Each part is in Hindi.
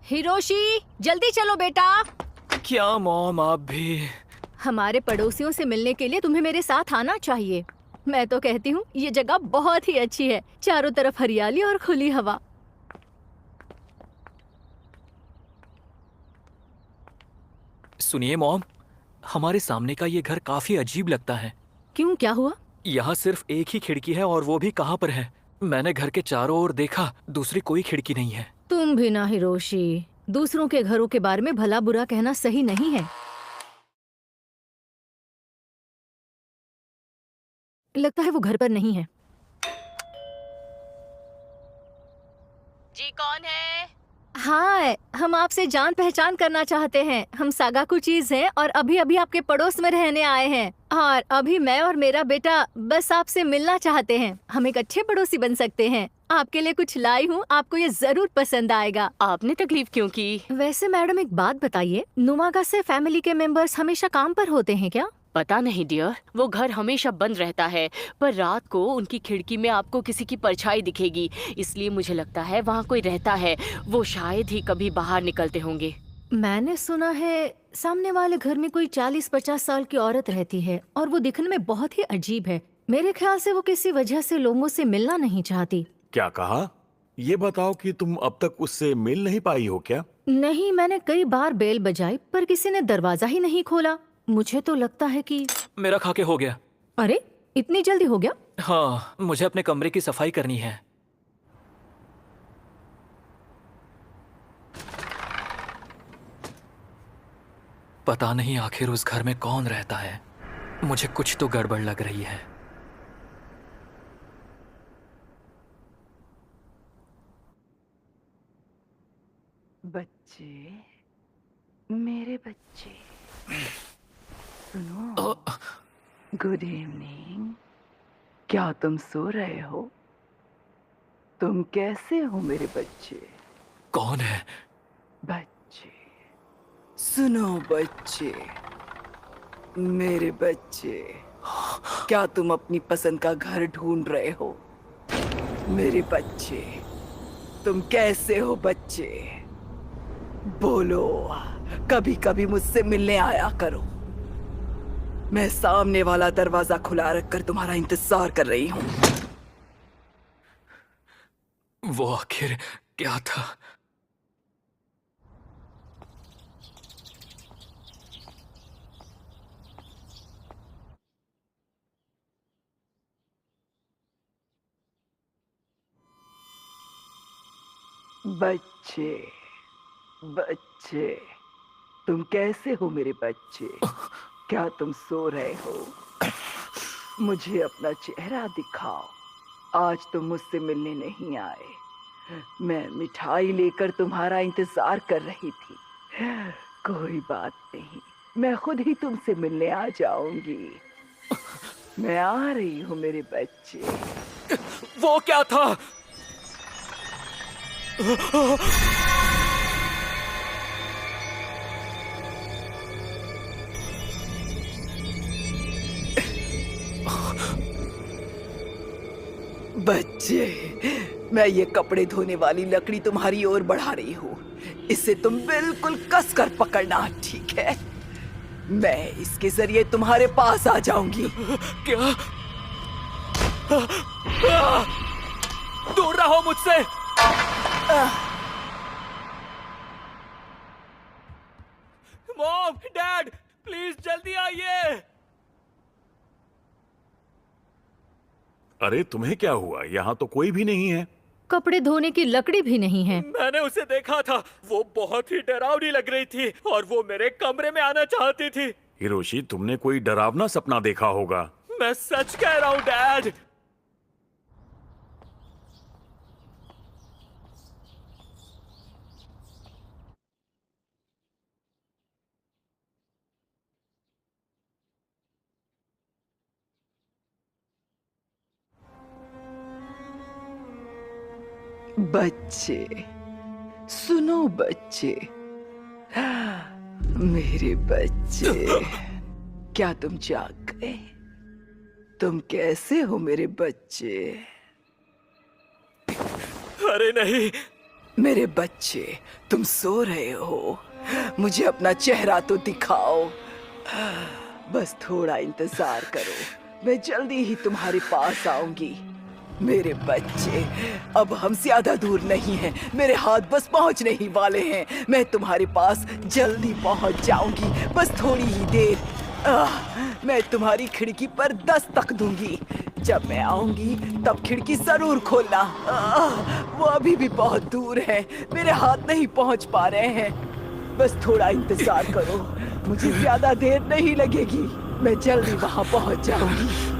हिरोशी, जल्दी चलो बेटा। क्या मॉम, आप भी? हमारे पड़ोसियों से मिलने के लिए तुम्हें मेरे साथ आना चाहिए। मैं तो कहती हूँ ये जगह बहुत ही अच्छी है, चारों तरफ हरियाली और खुली हवा। सुनिए मॉम, हमारे सामने का ये घर काफी अजीब लगता है। क्यों, क्या हुआ? यहाँ सिर्फ एक ही खिड़की है और वो भी कहाँ पर है? मैंने घर के चारों ओर देखा, दूसरी कोई खिड़की नहीं है। तुम भी ना हिरोशी, दूसरों के घरों के बारे में भला बुरा कहना सही नहीं है। लगता है वो घर पर नहीं है। जी कौन है? हाँ, हम आपसे जान पहचान करना चाहते हैं। हम सागाकू चीज हैं और अभी अभी आपके पड़ोस में रहने आए हैं। और अभी मैं और मेरा बेटा बस आपसे मिलना चाहते हैं। हम एक अच्छे पड़ोसी बन सकते हैं। आपके लिए कुछ लाई हूँ, आपको ये जरूर पसंद आएगा। आपने तकलीफ क्यों की? वैसे मैडम एक बात बताइए, नुमागा से फैमिली के मेंबर्स हमेशा काम पर होते हैं क्या? पता नहीं डियर, वो घर हमेशा बंद रहता है, पर रात को उनकी खिड़की में आपको किसी की परछाई दिखेगी, इसलिए मुझे लगता है वहाँ कोई रहता है। वो शायद ही कभी बाहर निकलते होंगे। मैंने सुना है सामने वाले घर में कोई 40-50 साल की औरत रहती है और वो दिखने में बहुत ही अजीब है। मेरे ख्याल से वो किसी वजह से लोगों से मिलना नहीं चाहती। क्या कहा? ये बताओ कि तुम अब तक उससे मिल नहीं पाई हो क्या? नहीं, मैंने कई बार बेल बजाई पर किसी ने दरवाजा ही नहीं खोला। मुझे तो लगता है कि मेरा खाके हो गया। अरे, इतनी जल्दी हो गया? हाँ, मुझे अपने कमरे की सफाई करनी है। पता नहीं आखिर उस घर में कौन रहता है। मुझे कुछ तो गड़बड़ लग रही है। बच्चे, मेरे बच्चे, सुनो। Good evening. क्या तुम सो रहे हो? तुम कैसे हो मेरे बच्चे? कौन है? बच्चे, सुनो बच्चे, मेरे बच्चे, क्या तुम अपनी पसंद का घर ढूंढ रहे हो? मेरे बच्चे, तुम कैसे हो बच्चे? बोलो, कभी कभी मुझसे मिलने आया करो। मैं सामने वाला दरवाजा खुला रखकर तुम्हारा इंतजार कर रही हूँ। वो आखिर क्या था? बच्चे, बच्चे, तुम कैसे हो मेरे बच्चे? क्या तुम सो रहे हो? मुझे अपना चेहरा दिखाओ। आज तुम मुझसे मिलने नहीं आए। मैं मिठाई लेकर तुम्हारा इंतजार कर रही थी। कोई बात नहीं, मैं खुद ही तुमसे मिलने आ जाऊंगी। मैं आ रही हूँ मेरे बच्चे। वो क्या था? बच्चे, मैं ये कपड़े धोने वाली लकड़ी तुम्हारी ओर बढ़ा रही हूँ। इसे तुम बिल्कुल कसकर पकड़ना, ठीक है? मैं इसके जरिए तुम्हारे पास आ जाऊंगी। क्या? दूर रहो मुझसे। मॉम, डैड, प्लीज जल्दी आइए। अरे तुम्हें क्या हुआ? यहाँ तो कोई भी नहीं है। कपड़े धोने की लकड़ी भी नहीं है। मैंने उसे देखा था, वो बहुत ही डरावनी लग रही थी और वो मेरे कमरे में आना चाहती थी। हिरोशी, तुमने कोई डरावना सपना देखा होगा। मैं सच कह रहा हूँ डैड। बच्चे, सुनो बच्चे, मेरे बच्चे, क्या तुम जाग गए? तुम कैसे हो मेरे बच्चे? अरे नहीं, मेरे बच्चे, तुम सो रहे हो? मुझे अपना चेहरा तो दिखाओ। बस थोड़ा इंतजार करो, मैं जल्दी ही तुम्हारे पास आऊंगी। मेरे बच्चे, अब हम ज्यादा दूर नहीं हैं, मेरे हाथ बस पहुंचने ही वाले हैं। मैं तुम्हारे पास जल्दी पहुंच जाऊंगी, बस थोड़ी ही देर। मैं तुम्हारी खिड़की पर दस्तक दूंगी। जब मैं आऊंगी तब खिड़की जरूर खोलना। वो अभी भी बहुत दूर है, मेरे हाथ नहीं पहुंच पा रहे हैं। बस थोड़ा इंतजार करो, मुझे ज्यादा देर नहीं लगेगी, मैं जल्दी वहां पहुंच जाऊंगी।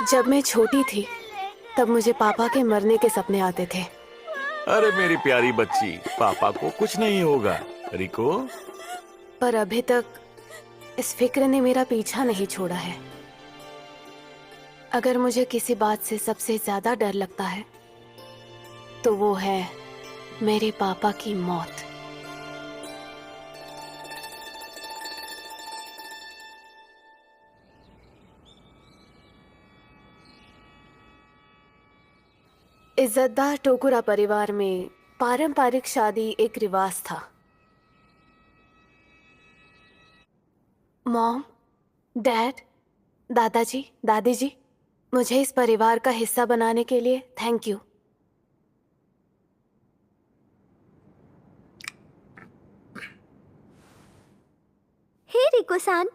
जब मैं छोटी थी तब मुझे पापा के मरने के सपने आते थे। अरे मेरी प्यारी बच्ची, पापा को कुछ नहीं होगा। रिको, पर अभी तक इस फिक्र ने मेरा पीछा नहीं छोड़ा है। अगर मुझे किसी बात से सबसे ज्यादा डर लगता है तो वो है मेरे पापा की मौत। इज्जतदार टोकुरा परिवार में पारंपरिक शादी एक रिवाज था। मॉम, डैड, दादाजी, दादी जी, मुझे इस परिवार का हिस्सा बनाने के लिए थैंक यू। हे रिको-सान,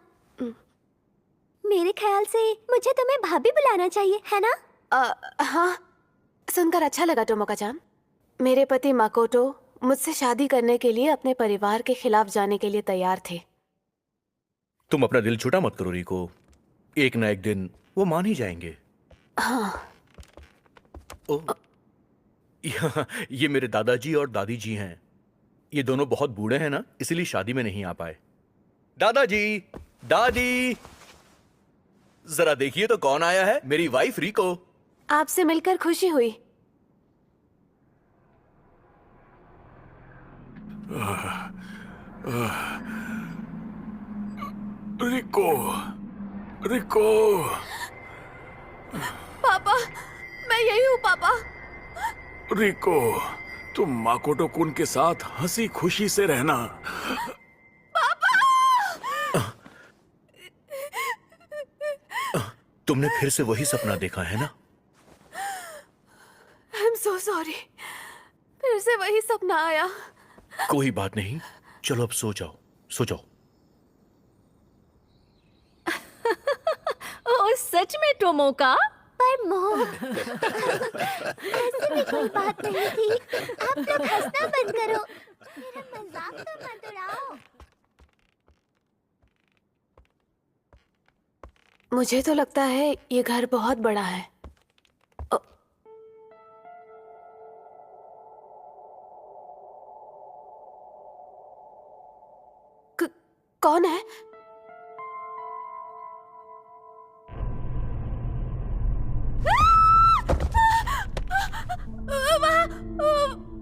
मेरे ख्याल से मुझे तुम्हें भाभी बुलाना चाहिए, है ना? हाँ, सुनकर अच्छा लगा टोमोका-चान। मेरे पति माकोटो मुझसे शादी करने के लिए अपने परिवार के खिलाफ जाने के लिए तैयार थे। तुम अपना दिल छोटा मत करो रिको, एक ना एक दिन वो मान ही जाएंगे। हाँ। ओ, ये मेरे दादाजी और दादी जी हैं। ये दोनों बहुत बूढ़े हैं ना, इसलिए शादी में नहीं आ पाए। दादाजी, दादी, जरा देखिए तो कौन आया है। मेरी वाइफ रिको। आपसे मिलकर खुशी हुई। रिको, रिको। पापा, मैं यही हूँ पापा। रिको, तुम माकोटो कुन के साथ हंसी खुशी से रहना। तुमने फिर से वही सपना देखा है ना? I'm so sorry। फिर से वही सपना आया। कोई बात नहीं, चलो अब सो जाओ, सो जाओ। ओह, सच में टोमोका? पर मॉम, ऐसे भी कोई बात नहीं थी। आप लोग हंसना बंद करो, मेरा मजाक तो मत उड़ाओ। मुझे तो लगता है ये घर बहुत बड़ा है। कौन है?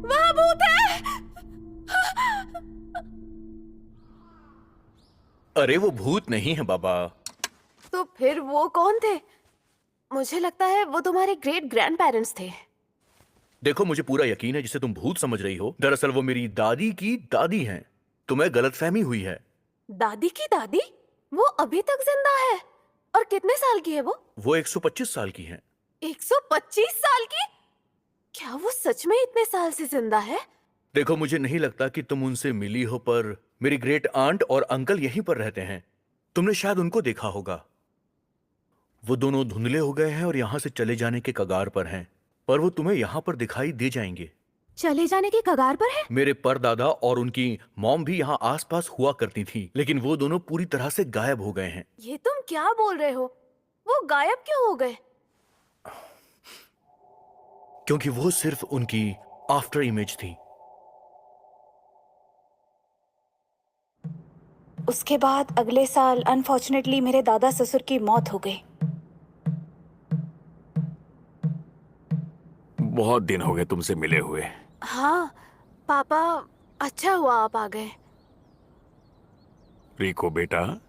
वहाँ भूत है। अरे वो भूत नहीं है बाबा। तो फिर वो कौन थे? मुझे लगता है वो तुम्हारे ग्रेट ग्रैंड पेरेंट्स थे। देखो, मुझे पूरा यकीन है जिसे तुम भूत समझ रही हो, दरअसल वो मेरी दादी की दादी हैं। तुम्हें गलतफहमी हुई है। दादी की दादी? वो अभी तक जिंदा है? और कितने साल की है वो? वो 125 साल की हैं। 125 साल की? क्या वो सच में इतने साल से जिंदा है? देखो, मुझे नहीं लगता कि तुम उनसे मिली हो, पर मेरी ग्रेट आंट और अंकल यहीं पर रहते हैं। तुमने शायद उनको देखा होगा। वो दोनों धुंधले हो गए हैं और यहाँ से चले जाने के कगार पर हैं, पर वो तुम्हें यहाँ पर दिखाई दे जाएंगे। चले जाने की कगार पर है? मेरे परदादा और उनकी मॉम भी यहाँ आसपास हुआ करती थी, लेकिन वो दोनों पूरी तरह से गायब हो गए हैं। ये तुम क्या बोल रहे हो? वो गायब क्यों हो गए? क्योंकि वो सिर्फ उनकी आफ्टर इमेज थी। उसके बाद अगले साल अनफॉर्चुनेटली मेरे दादा ससुर की मौत हो गई। बहुत दिन हो गए तुमसे मिले हुए। हाँ पापा, अच्छा हुआ आप आ गए। रिको बेटा,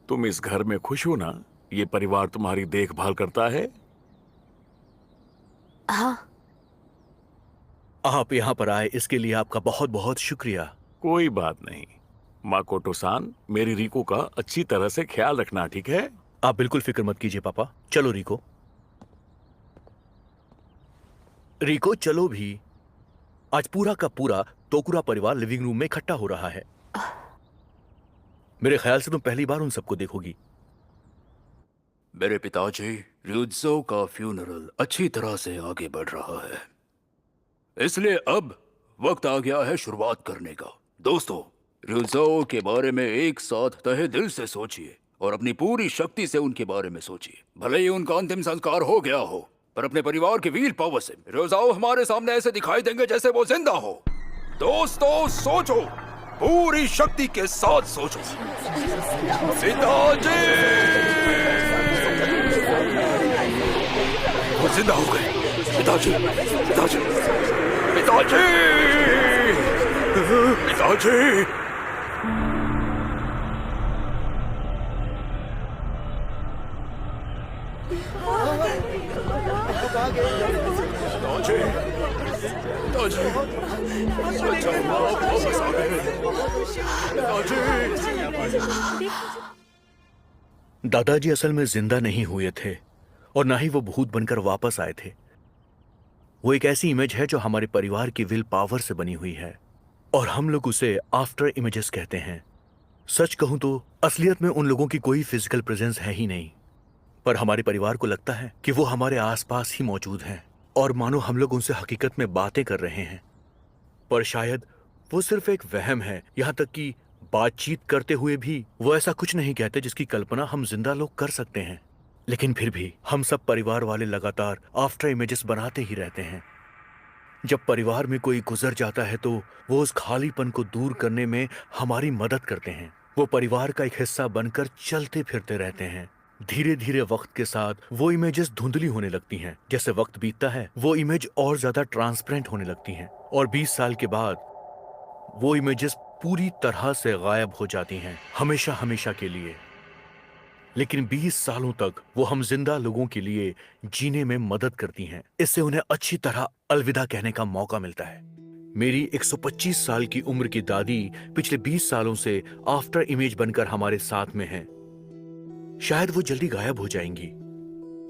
तुम इस घर में खुश हो ना? ये परिवार तुम्हारी देखभाल करता है? हाँ। आप यहाँ पर आए इसके लिए आपका बहुत बहुत शुक्रिया। कोई बात नहीं माकोटो-सान, मेरी रिको का अच्छी तरह से ख्याल रखना, ठीक है? आप बिल्कुल फिक्र मत कीजिए पापा। चलो रिको। रिको चलो भी। आज पूरा का पूरा टोकुरा परिवार लिविंग रूम में इकट्ठा हो रहा है। मेरे ख्याल से तुम पहली बार उन सबको देखोगी। मेरे पिताजी ryuzo का फ्यूनरल अच्छी तरह से आगे बढ़ रहा है, इसलिए अब वक्त आ गया है शुरुआत करने का। दोस्तों, ryuzo के बारे में एक साथ तहे दिल से सोचिए और अपनी पूरी शक्ति से उनके बारे में सोचिए। भले ही उनका अंतिम संस्कार हो गया हो, पर अपने परिवार की विल पावर से ryuzo हमारे सामने ऐसे दिखाई देंगे जैसे वो जिंदा हो। दोस्तों सोचो, पूरी शक्ति के साथ सोचो। पिताजी वो जिंदा हो गए। पिताजी, पिताजी, पिताजी, पिताजी। दादाजी असल में जिंदा नहीं हुए थे और ना ही वो भूत बनकर वापस आए थे। वो एक ऐसी इमेज है जो हमारे परिवार की विल पावर से बनी हुई है और हम लोग उसे आफ्टर इमेजेस कहते हैं। सच कहूं तो असलियत में उन लोगों की कोई फिजिकल प्रेजेंस है ही नहीं, पर हमारे परिवार को लगता है कि वो हमारे आसपास ही मौजूद हैं और मानो हम लोग उनसे हकीकत में बातें कर रहे हैं। पर शायद वो सिर्फ एक वहम है। यहाँ तक कि बातचीत करते हुए भी वो ऐसा कुछ नहीं कहते जिसकी कल्पना हम जिंदा लोग कर सकते हैं। लेकिन फिर भी हम सब परिवार वाले लगातार आफ्टर इमेजेस बनाते ही रहते हैं। जब परिवार में कोई गुजर जाता है तो वो उस खालीपन को दूर करने में हमारी मदद करते हैं। वो परिवार का एक हिस्सा बनकर चलते फिरते रहते हैं। धीरे धीरे वक्त के साथ वो इमेजेस धुंधली होने लगती हैं। जैसे वक्त बीतता है वो इमेज और ज्यादा ट्रांसपेरेंट होने लगती हैं और 20 साल के बाद वो इमेजेस पूरी तरह से गायब हो जाती हैं, हमेशा हमेशा के लिए। लेकिन 20 सालों तक वो हम जिंदा लोगों के लिए जीने में मदद करती हैं। इससे उन्हें अच्छी तरह अलविदा कहने का मौका मिलता है। मेरी 125 साल की उम्र की दादी पिछले 20 सालों से आफ्टर इमेज बनकर हमारे साथ में हैं। शायद वो जल्दी गायब हो जाएंगी,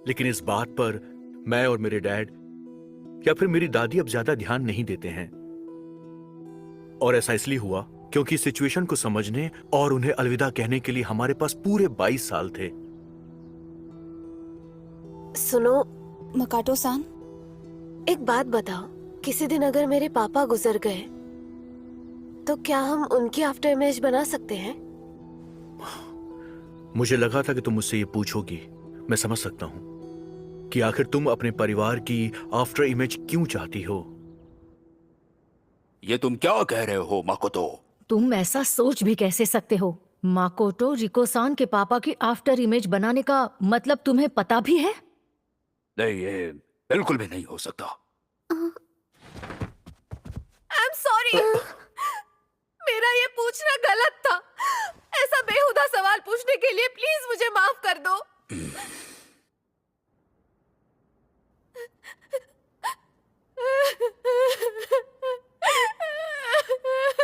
लेकिन इस बात पर मैं और मेरे डैड या फिर मेरी दादी अब ज्यादा ध्यान नहीं देते हैं। और ऐसा इसलिए हुआ क्योंकि सिचुएशन को समझने और उन्हें अलविदा कहने के लिए हमारे पास पूरे 22 साल थे। सुनो मकाटो-सान, एक बात बताओ, किसी दिन अगर मेरे पापा गुजर गए तो क्या हम उनकी आफ्टर इमेज बना सकते हैं? मुझे लगा था कि तुम मुझसे ये पूछोगी। मैं समझ सकता हूं कि आखिर तुम अपने परिवार की आफ्टर इमेज क्यों चाहती हो। ये तुम क्या कह रहे हो माकोतो? तुम ऐसा सोच भी कैसे सकते हो? माकोटो रिको-सान के पापा की आफ्टर इमेज बनाने का मतलब तुम्हें पता भी है? नहीं, ये बिल्कुल भी नहीं हो सकता। I am sorry. मेरा ये पूछना गलत था। ऐसा बेहुदा सवाल पूछने के लिए प्लीज मुझे माफ कर दो।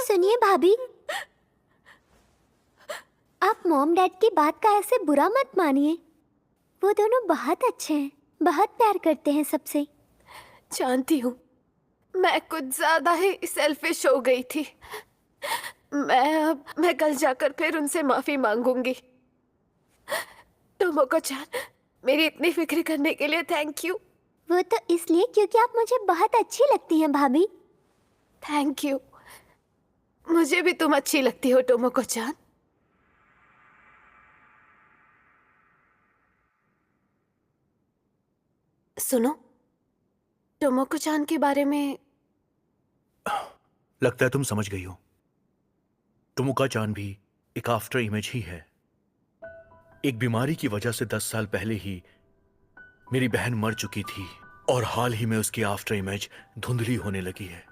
सुनिए भाभी, आप मॉम डैड की बात का ऐसे बुरा मत मानिए। वो दोनों बहुत अच्छे हैं, बहुत प्यार करते हैं सबसे। जानती हूँ, मैं कुछ ज्यादा ही सेल्फिश हो गई थी। मैं कल जाकर फिर उनसे माफी मांगूंगी। टोमोको-चान, मेरी इतनी फिक्र करने के लिए थैंक यू। वो तो इसलिए क्योंकि आप मुझे बहुत अच्छी लगती हैं भाभी। Thank you. मुझे भी तुम अच्छी लगती हो टोमोको-चान। सुनो, टोमोको-चान के बारे में लगता है तुम समझ गई हो। टोमोका-चान भी एक आफ्टर इमेज ही है। एक बीमारी की वजह से 10 साल पहले ही मेरी बहन मर चुकी थी और हाल ही में उसकी आफ्टर इमेज धुंधली होने लगी है।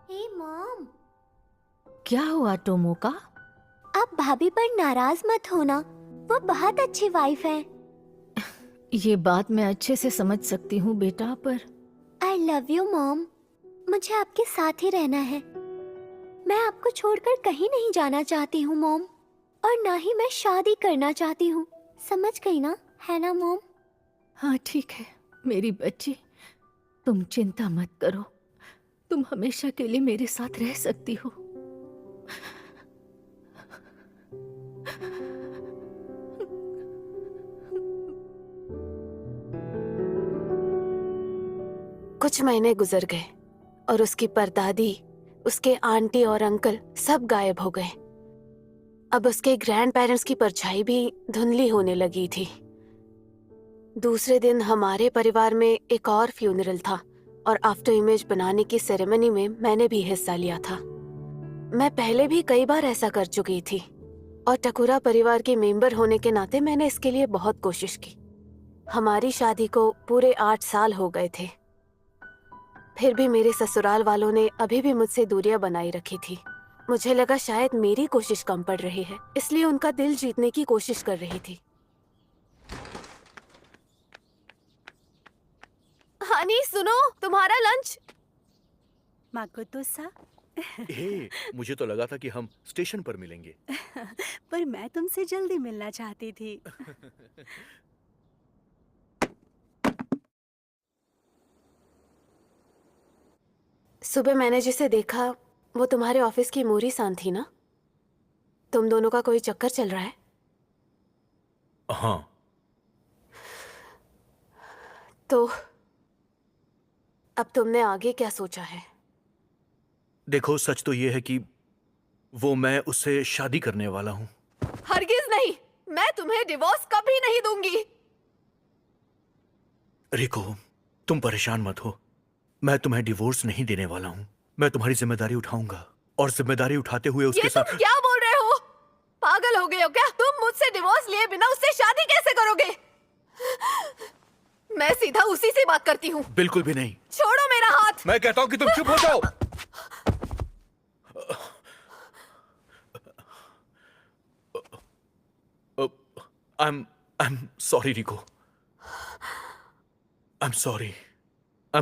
हे मॉम, क्या हुआ टोमोका? आप भाभी पर नाराज मत होना, वो बहुत अच्छी वाइफ है। ये बात मैं अच्छे से समझ सकती हूँ बेटा, पर आई लव यू मॉम। मुझे आपके साथ ही रहना है। मैं आपको छोड़कर कहीं नहीं जाना चाहती हूँ मॉम, और ना ही मैं शादी करना चाहती हूँ। समझ गई ना, है ना मॉम? हाँ ठीक है मेरी बच्ची, तुम चिंता मत करो, तुम हमेशा के लिए मेरे साथ रह सकती हो। कुछ महीने गुजर गए और उसकी परदादी, उसके आंटी और अंकल सब गायब हो गए। अब उसके ग्रैंड पेरेंट्स की परछाई भी धुंधली होने लगी थी। दूसरे दिन हमारे परिवार में एक और फ्यूनरल था और आफ्टर इमेज बनाने की सेरेमनी में मैंने भी हिस्सा लिया था। मैं पहले भी कई बार ऐसा कर चुकी थी और टकुरा परिवार के मेंबर होने के नाते मैंने इसके लिए बहुत कोशिश की। हमारी शादी को पूरे 8 साल हो गए थे, फिर भी मेरे ससुराल वालों ने अभी भी मुझसे दूरियां बनाई रखी थी। मुझे लगा शायद मेरी कोशिश कम पड़ रही है, इसलिए उनका दिल जीतने की कोशिश कर रही थी। हनी सुनो, तुम्हारा लंच। माकोतो-सा, हे, मुझे तो लगा था कि हम स्टेशन पर मिलेंगे। पर मैं तुमसे जल्दी मिलना चाहती थी। सुबह मैंने जिसे देखा वो तुम्हारे ऑफिस की मोरी-सान थी ना? तुम दोनों का कोई चक्कर चल रहा है? हाँ। तो अब तुमने आगे क्या सोचा है? देखो, सच तो ये है कि वो मैं उससे शादी करने वाला हूँ। हरगिज नहीं, मैं तुम्हें डिवोर्स कभी नहीं दूंगी। रिको, तुम परेशान मत हो, मैं तुम्हें डिवोर्स नहीं देने वाला हूँ। मैं तुम्हारी जिम्मेदारी उठाऊंगा और जिम्मेदारी उठाते हुए उसके साथ। तुम क्या बोल रहे हो? पागल हो गए हो क्या? तुम मुझसे डिवोर्स लिए बिना उससे शादी कैसे करोगे? मैं सीधा उसी से बात करती हूँ। बिल्कुल भी नहीं। छोड़ो मेरा हाथ। मैं कहता हूँ कि तुम चुप हो जाओ। I'm sorry RIICO. I'm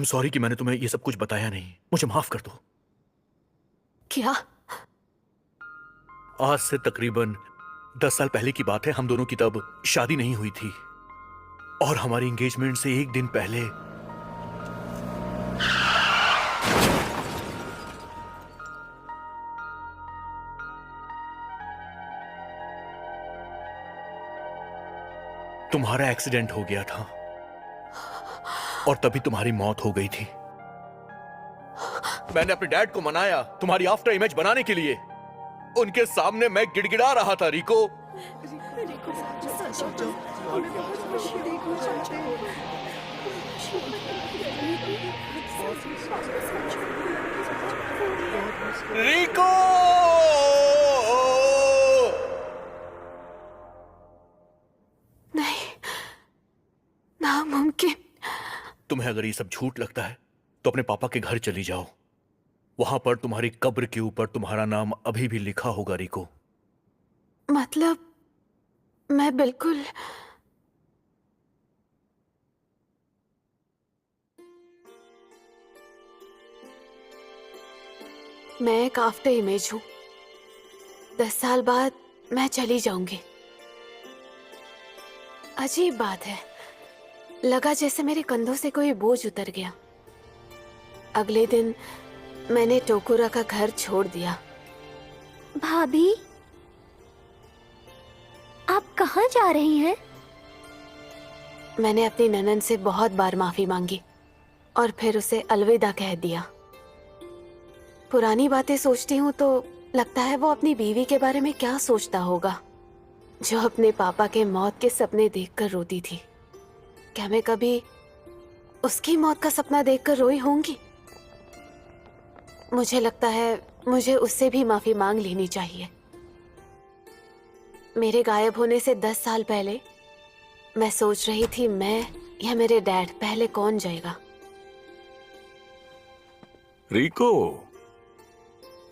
sorry कि मैंने तुम्हें ये सब कुछ बताया नहीं। मुझे माफ कर दो। क्या? आज से तकरीबन 10 साल पहले की बात है। हम दोनों की तब शादी नहीं हुई थी और हमारी एंगेजमेंट से एक दिन पहले तुम्हारा एक्सीडेंट हो गया था और तभी तुम्हारी मौत हो गई थी। मैंने अपने डैड को मनाया तुम्हारी आफ्टर इमेज बनाने के लिए। उनके सामने मैं गिड़गिड़ा रहा था रिको। रिको! नहीं, नामुमकिन। तुम्हें अगर ये सब झूठ लगता है तो अपने पापा के घर चली जाओ। वहां पर तुम्हारी कब्र के ऊपर तुम्हारा नाम अभी भी लिखा होगा रिको। मतलब मैं बिल्कुल मैं एक आफ्टर इमेज हूं। 10 साल बाद मैं चली जाऊंगी। अजीब बात है, लगा जैसे मेरे कंधों से कोई बोझ उतर गया। अगले दिन मैंने टोकुरा का घर छोड़ दिया। भाभी, आप कहाँ जा रही हैं? मैंने अपनी ननन से बहुत बार माफी मांगी और फिर उसे अलविदा कह दिया। पुरानी बातें सोचती हूँ तो लगता है वो अपनी बीवी के बारे में क्या सोचता होगा, जो अपने पापा के मौत के सपने देखकर रोती थी। क्या मैं कभी उसकी मौत का सपना देखकर रोई होंगी। मुझे लगता है मुझे उससे भी माफी मांग लेनी चाहिए। मेरे गायब होने से 10 साल पहले मैं सोच रही थी मैं या मेरे डैड पहले कौन जाएगा। रिको,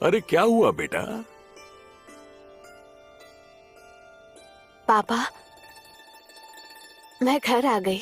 अरे क्या हुआ बेटा? पापा, मैं घर आ गई।